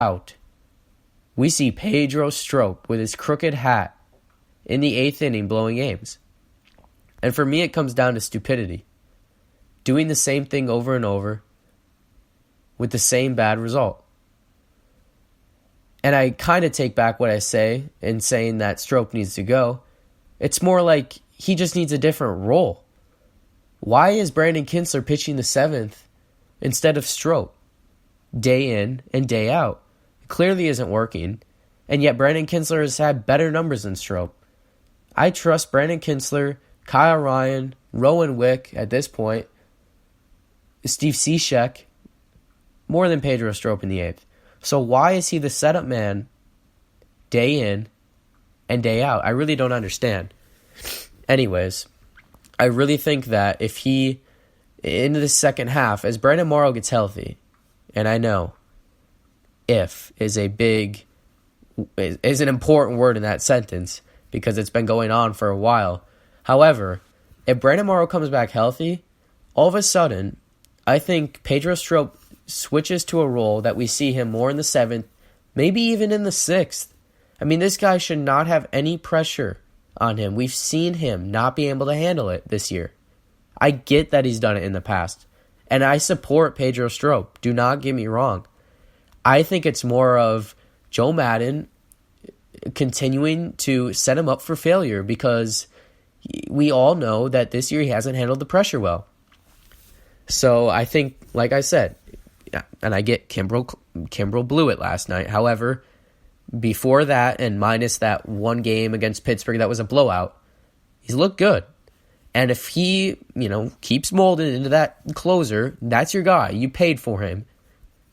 out, we see Pedro Strop with his crooked hat in the 8th inning blowing games. And for me, it comes down to stupidity. Doing the same thing over and over with the same bad result. And I kind of take back what I say in saying that Strop needs to go. It's more like he just needs a different role. Why is Brandon Kinsler pitching the 7th instead of Strop? Day in and day out. It clearly isn't working. And yet Brandon Kinsler has had better numbers than Strop. I trust Brandon Kinsler, Kyle Ryan, Rowan Wick at this point, Steve Cishek, more than Pedro Strop in the 8th. So why is he the setup man day in and day out? I really don't understand. Anyways, I really think that if he, into the second half, as Brandon Morrow gets healthy, and I know if is an important word in that sentence because it's been going on for a while. However, if Brandon Morrow comes back healthy, all of a sudden, I think Pedro Strop switches to a role that we see him more in the 7th, maybe even in the 6th. I mean, this guy should not have any pressure on him. We've seen him not be able to handle it this year. I get that he's done it in the past, and I support Pedro Strop. Do not get me wrong. I think it's more of Joe Madden continuing to set him up for failure because we all know that this year he hasn't handled the pressure well. So I think, like I said, and I get Kimbrel blew it last night. However, before that and minus that one game against Pittsburgh that was a blowout, he's looked good. And if he, keeps molding into that closer, that's your guy. You paid for him.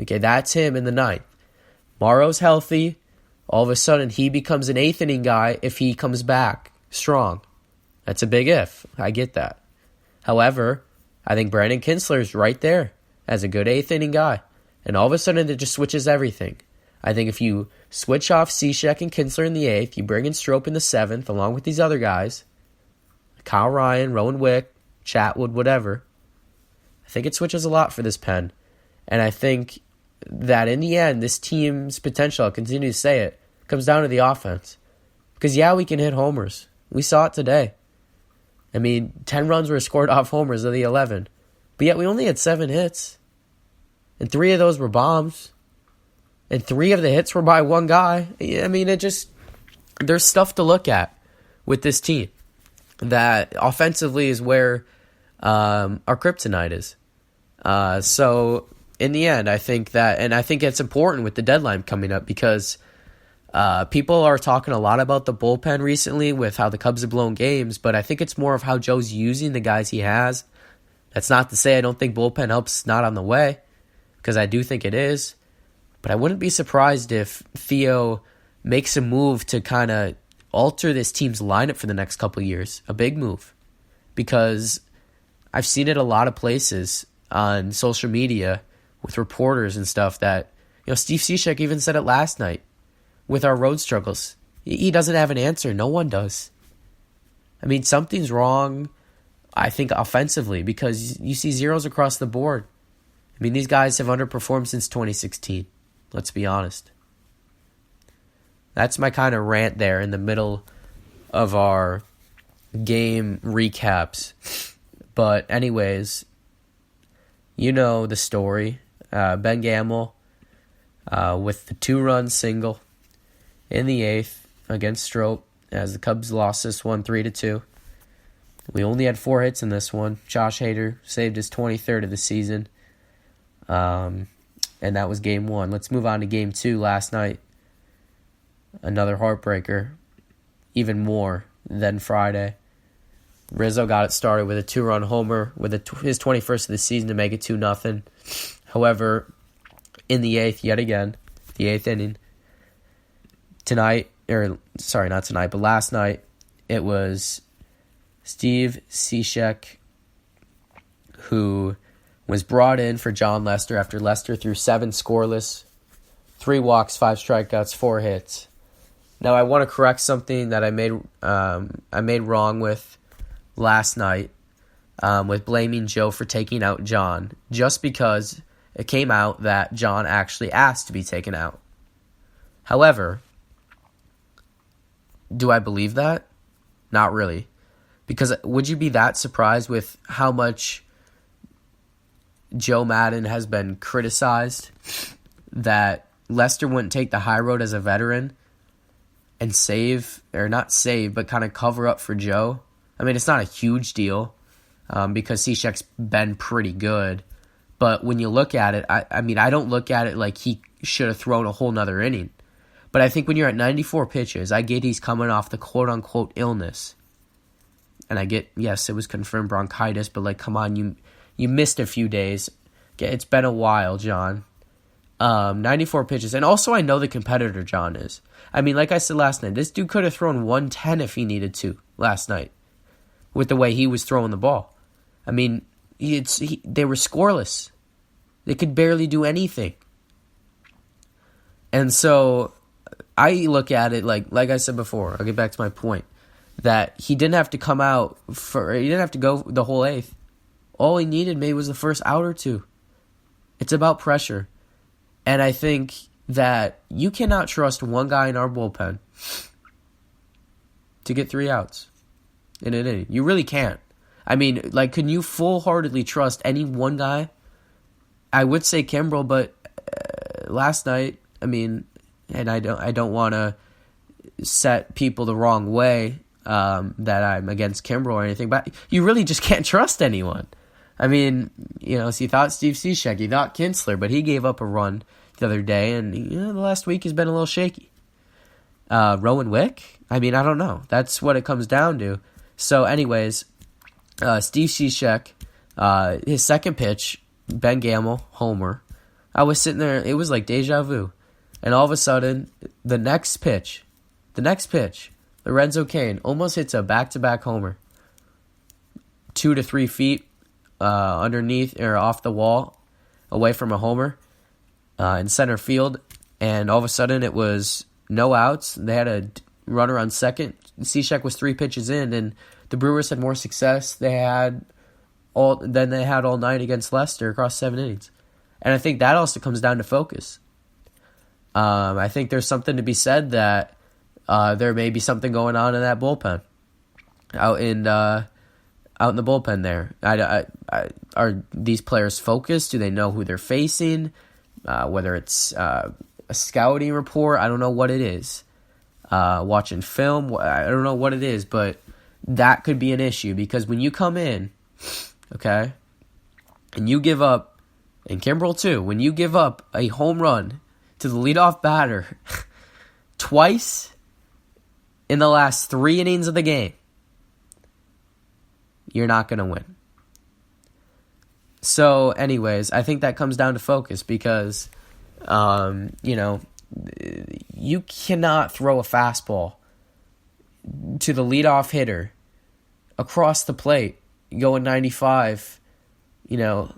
Okay, that's him in the 9th. Morrow's healthy. All of a sudden, he becomes an 8th inning guy if he comes back strong. That's a big if. I get that. However, I think Brandon Kinsler's right there as a good 8th inning guy. And all of a sudden, it just switches everything. I think if you switch off Cishek and Kinsler in the 8th, you bring in Strop in the 7th, along with these other guys, Kyle Ryan, Rowan Wick, Chatwood, whatever, I think it switches a lot for this pen. And I think that in the end, this team's potential, I'll continue to say it, comes down to the offense. Because, we can hit homers. We saw it today. 10 runs were scored off homers of the 11. But yet we only had 7 hits. And 3 of those were bombs. And 3 of the hits were by one guy. There's stuff to look at with this team. That offensively is where our kryptonite is. So in the end, I think that, and I think it's important with the deadline coming up because people are talking a lot about the bullpen recently with how the Cubs have blown games, but I think it's more of how Joe's using the guys he has. That's not to say I don't think bullpen help's not on the way, because I do think it is. But I wouldn't be surprised if Theo makes a move to kind of alter this team's lineup for the next couple of years. A big move. Because I've seen it a lot of places on social media with reporters and stuff that, Steve Cishek even said it last night with our road struggles. He doesn't have an answer. No one does. Something's wrong, I think, offensively, because you see zeros across the board. These guys have underperformed since 2016. Let's be honest. That's my kind of rant there in the middle of our game recaps. But anyways, the story. Ben Gamble with the 2-run single in the 8th against Strop as the Cubs lost this one 3-2. We only had 4 hits in this one. Josh Hader saved his 23rd of the season. And that was game 1. Let's move on to game 2 last night. Another heartbreaker. Even more than Friday. Rizzo got it started with a 2-run homer with his 21st of the season to make it 2-0. However, in the 8th, yet again, the 8th inning, last night, it was Steve Cishek who was brought in for John Lester after Lester threw 7 scoreless, 3 walks, 5 strikeouts, 4 hits. Now, I want to correct something that I made wrong with last night with blaming Joe for taking out John, just because it came out that John actually asked to be taken out. However, do I believe that? Not really. Because would you be that surprised with how much Joe Madden has been criticized that Lester wouldn't take the high road as a veteran and save, or not save, but kind of cover up for Joe? I mean, it's not a huge deal because Cishek's been pretty good. But when you look at it, I mean, I don't look at it like he should have thrown a whole nother inning. But I think when you're at 94 pitches, I get he's coming off the quote-unquote illness. And I get, yes, it was confirmed bronchitis, but, like, come on, you missed a few days. It's been a while, John. 94 pitches. And also I know the competitor John is. I mean, like I said last night, this dude could have thrown 110 if he needed to last night with the way he was throwing the ball. I mean, they were scoreless. They could barely do anything. And so I look at it like I said before, I'll get back to my point, that he didn't have to come out he didn't have to go the whole eighth. All he needed maybe was the first out or two. It's about pressure. And I think that you cannot trust one guy in our bullpen to get 3 outs in an inning. You really can't. I mean, like, can you full-heartedly trust any one guy? I would say Kimbrel, but last night, I mean, and I don't want to set people the wrong way that I'm against Kimbrel or anything, but you really just can't trust anyone. I mean, you know, so you thought Steve Cishek, you thought Kinsler, but he gave up a run the other day, and you know, the last week he's been a little shaky. Rowan Wick? I mean, I don't know. That's what it comes down to. So anyways, Steve Cishek, his second pitch, Ben Gamel, homer. I was sitting there, it was like deja vu. And all of a sudden, the next pitch, Lorenzo Cain almost hits a back-to-back homer. 2 to 3 feet underneath or off the wall, away from a homer in center field. And all of a sudden, it was no outs. They had a runner on second. Cishek was 3 pitches in, and the Brewers had more success than they had all night against Leicester across 7 innings. And I think that also comes down to focus. I think there's something to be said that there may be something going on in that bullpen, out in the bullpen there. Are these players focused? Do they know who they're facing? Whether it's a scouting report, I don't know what it is. Watching film, I don't know what it is, but that could be an issue because when you come in, okay, and you give up, and Kimbrel too, when you give up a home run to the leadoff batter twice in the last 3 innings of the game, you're not going to win. So, anyways, I think that comes down to focus because, you know, you cannot throw a fastball to the leadoff hitter across the plate going 95, you know,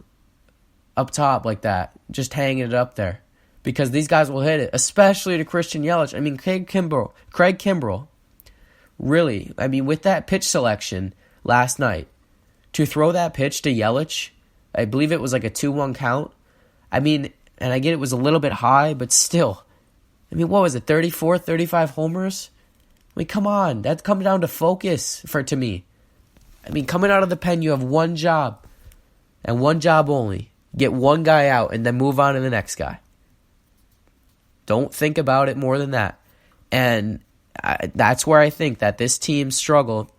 up top like that, just hanging it up there. Because these guys will hit it, especially to Christian Yelich. I mean, Craig Kimbrel, really, I mean, with that pitch selection last night, to throw that pitch to Yelich, I believe it was like a 2-1 count. I mean, and I get it was a little bit high, but still, I mean, what was it, 34, 35 homers? I mean, come on, that comes down to focus to me. I mean, coming out of the pen, you have one job, and one job only. Get one guy out, and then move on to the next guy. Don't think about it more than that. And that's where I think that this team's struggle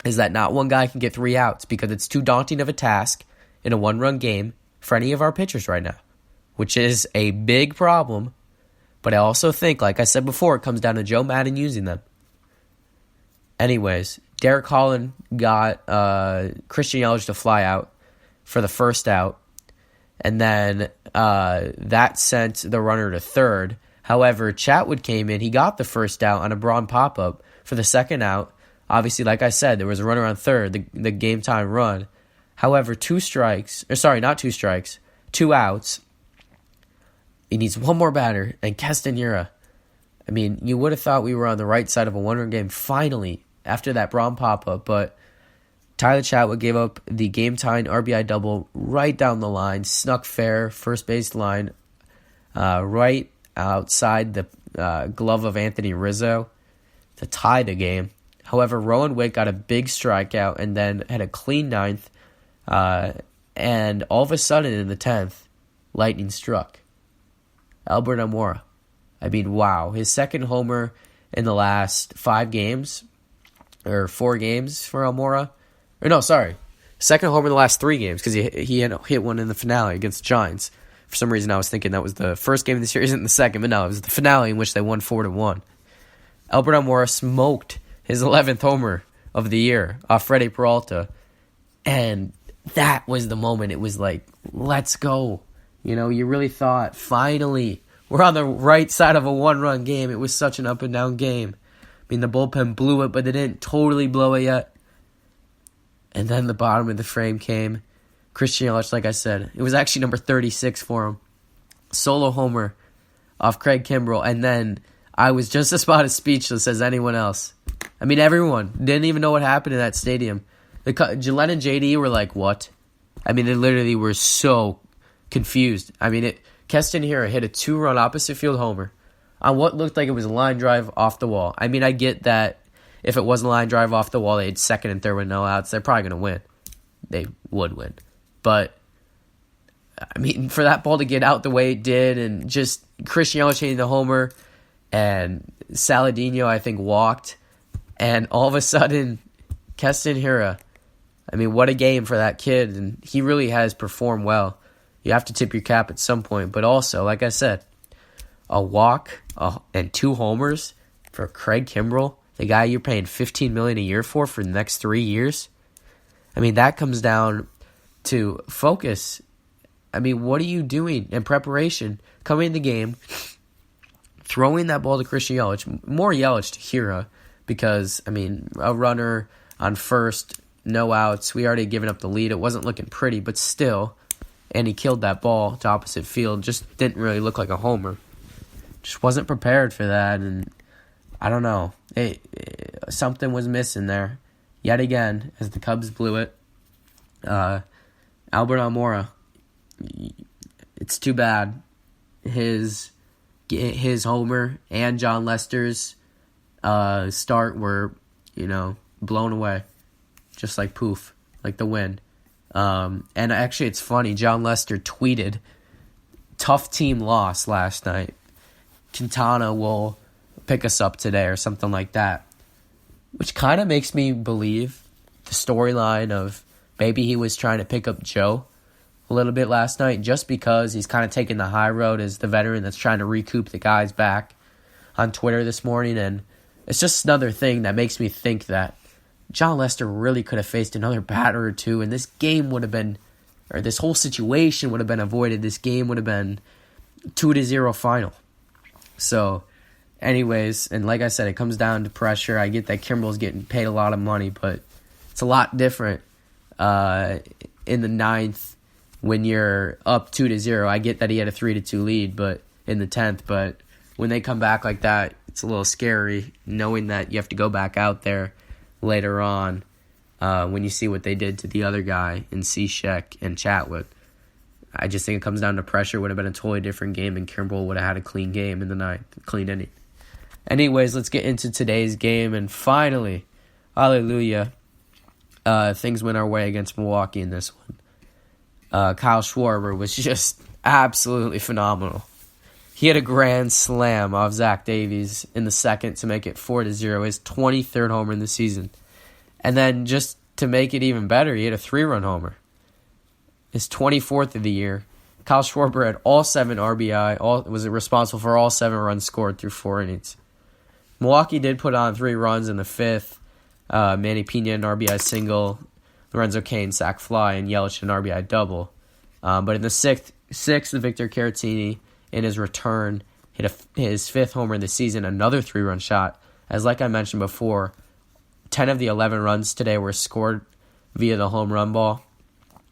is that not one guy can get 3 outs because it's too daunting of a task in a 1-run game for any of our pitchers right now, which is a big problem. But I also think, like I said before, it comes down to Joe Madden using them. Anyways, Derek Holland got Christian Yelich to fly out for the first out, and then that sent the runner to third. However, Chatwood came in. He got the first out on a Braun pop-up for the second out. Obviously, like I said, there was a runner on third, the game-time run. However, 2 outs. He needs one more batter, and Castanera. I mean, you would have thought we were on the right side of a 1-run game finally after that Braun pop-up, but Tyler Chatwood gave up the game-tying RBI double right down the line, snuck fair, first base line, right outside the glove of Anthony Rizzo to tie the game. However, Rowan Witt got a big strikeout and then had a clean ninth. And all of a sudden in the 10th, lightning struck. Albert Almora. I mean, wow. His second homer in the last 5 games, or 4 games for Almora. Or no, sorry. Second homer in the last 3 games because he had hit one in the finale against the Giants. For some reason, I was thinking that was the first game of the series and the second, but no, it was the finale in which they won 4-1. Albert Almora smoked his 11th homer of the year off Freddie Peralta, and that was the moment. It was like, let's go. You really thought, finally, we're on the right side of a 1-run game. It was such an up-and-down game. I mean, the bullpen blew it, but they didn't totally blow it yet. And then the bottom of the frame came. Christian Yelich, like I said, it was actually number 36 for him. Solo homer off Craig Kimbrell. And then I was just about as speechless as anyone else. I mean, everyone didn't even know what happened in that stadium. Glenn and JD were like, what? I mean, they literally were so confused. I mean, Keston Hiura hit a 2-run opposite field homer on what looked like it was a line drive off the wall. I mean, I get that if it was a line drive off the wall, they had second and third with no outs. They're probably going to win. They would win. But, I mean, for that ball to get out the way it did, and just Christian Yelich hitting the homer, and Saladino, I think, walked, and all of a sudden, Keston Hiura, I mean, what a game for that kid, and he really has performed well. You have to tip your cap at some point, but also, like I said, a walk and 2 homers for Craig Kimbrell, the guy you're paying $15 million a year for the next 3 years. I mean, that comes down to focus. I mean, what are you doing in preparation? Coming in the game, throwing that ball to Christian Yelich, more Yelich to Hiura, because, I mean, a runner on first, no outs. We already given up the lead. It wasn't looking pretty, but still, and he killed that ball to opposite field. Just didn't really look like a homer. Just wasn't prepared for that, and I don't know. Something was missing there. Yet again, as the Cubs blew it, Albert Almora, it's too bad. His homer and John Lester's start were, blown away. Just like poof, like the wind. And actually, it's funny. John Lester tweeted, "Tough team loss last night. Quintana will pick us up today," or something like that. Which kind of makes me believe the storyline of maybe he was trying to pick up Joe a little bit last night, just because he's kind of taking the high road as the veteran that's trying to recoup the guys back on Twitter this morning. And it's just another thing that makes me think that John Lester really could have faced another batter or two, and this game would have been, or this whole situation would have been avoided. This game would have been 2-0 final. So, anyways, and like I said, it comes down to pressure. I get that Kimbrell's getting paid a lot of money, but it's a lot different in the 9th when you're up 2-0. I get that he had a 3-2 lead, but in the 10th, but when they come back like that, it's a little scary knowing that you have to go back out there later on when you see what they did to the other guy in Cishek and Chatwood. I just think it comes down to pressure. It would have been a totally different game, and Kimbrell would have had a clean game in the 9th, clean inning. Anyways, let's get into today's game, and finally, hallelujah, things went our way against Milwaukee in this one. Kyle Schwarber was just absolutely phenomenal. He had a grand slam off Zach Davies in the 2nd to make it 4-0, his 23rd homer in the season. And then just to make it even better, he had a 3-run homer, his 24th of the year. Kyle Schwarber had all 7 RBI, was responsible for all 7 runs scored through 4 innings. Milwaukee did put on 3 runs in the 5th. Manny Pena an RBI single, Lorenzo Cain sac fly, and Yelich an RBI double. But in the 6th, Victor Caratini, in his return, hit his 5th homer in the season, another 3-run shot. As like I mentioned before, 10 of the 11 runs today were scored via the home run ball.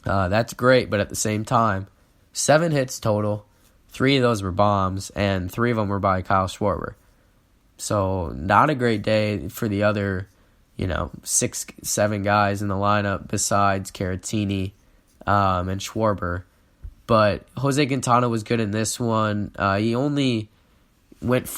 That's great, but at the same time, 7 hits total, 3 of those were bombs, and 3 of them were by Kyle Schwarber. So not a great day for the other, 6, 7 guys in the lineup besides Caratini and Schwarber. But Jose Quintana was good in this one. He only went